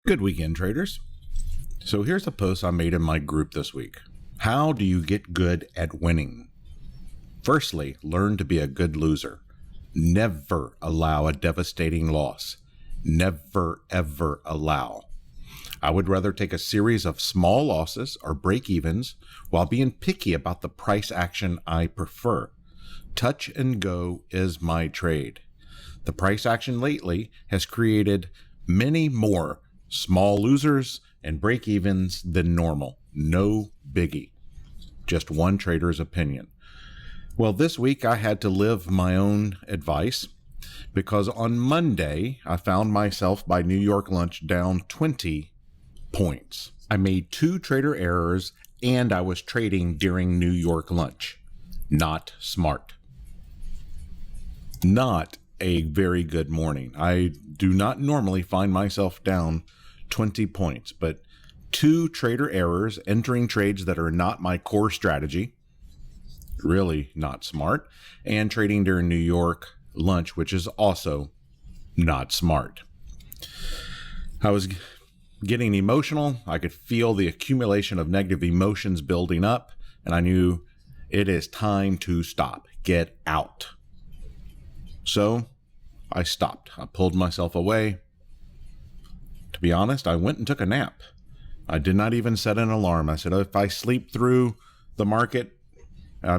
Good weekend, traders. So here's a post I made in my group this week. How do you get good at winning? Firstly, learn to be a good loser. Never allow a devastating loss. Never, ever allow. I would rather take a series of small losses or break-evens while being picky about the price action I prefer. Touch and go is my trade. The price action lately has created many more small losers and break-evens than normal. No biggie. Just one trader's opinion. Well, this week I had to live my own advice because on Monday I found myself by New York lunch down 20 points. I made 2 trader errors and I was trading during New York lunch. Not smart. Not a very good morning. I do not normally find myself down 20 points, but 2 trader errors entering trades that are not my core strategy, really not smart, and trading during New York lunch, which is also not smart. I was getting emotional. I could feel the accumulation of negative emotions building up, and I knew it is time to stop. Get out. So I stopped. I pulled myself away. To be honest, I went and took a nap. I did not even set an alarm. I said, if I sleep through the market,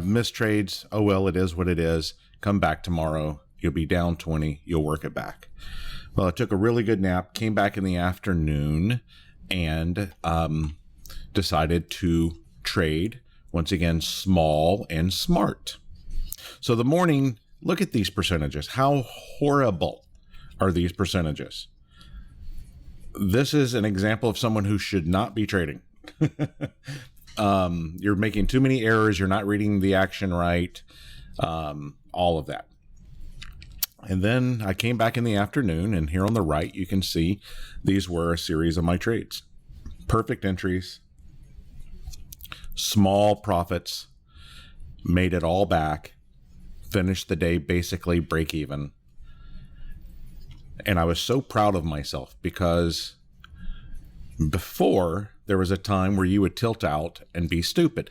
miss trades, oh well, it is what it is. Come back tomorrow. You'll be down 20. You'll work it back. Well, I took a really good nap, came back in the afternoon, and decided to trade, once again, small and smart. So the morning, look at these percentages. How horrible are these percentages? This is an example of someone who should not be trading. You're making too many errors. You're not reading the action right. All of that. And then I came back in the afternoon, and here on the right, you can see these were a series of my trades. Perfect entries, small profits, made it all back, finished the day basically break even. And I was so proud of myself because before there was a time where you would tilt out and be stupid.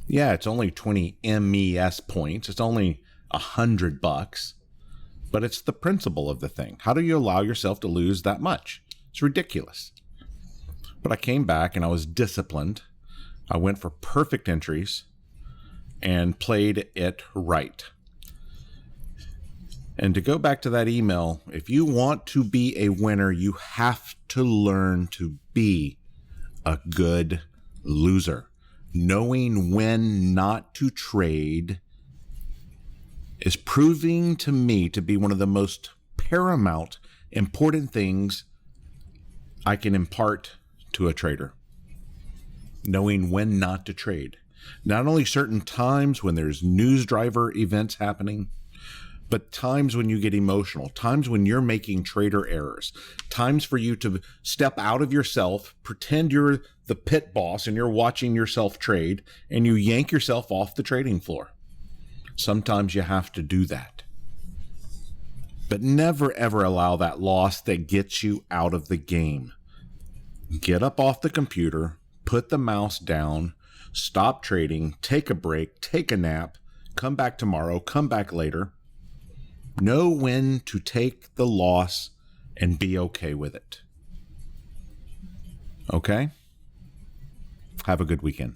Yeah, it's only 20 MES points. It's only $100, but it's the principle of the thing. How do you allow yourself to lose that much? It's ridiculous. But I came back and I was disciplined. I went for perfect entries and played it right. And to go back to that email, if you want to be a winner, you have to learn to be a good loser. Knowing when not to trade is proving to me to be one of the most paramount, important things I can impart to a trader. Knowing when not to trade. Not only certain times when there's news driver events happening, but times when you get emotional, times when you're making trader errors, times for you to step out of yourself, pretend you're the pit boss and you're watching yourself trade, and you yank yourself off the trading floor. Sometimes you have to do that. But never, ever allow that loss that gets you out of the game. Get up off the computer, put the mouse down, stop trading, take a break, take a nap, come back tomorrow, come back later. Know when to take the loss and be okay with it. Okay? Have a good weekend.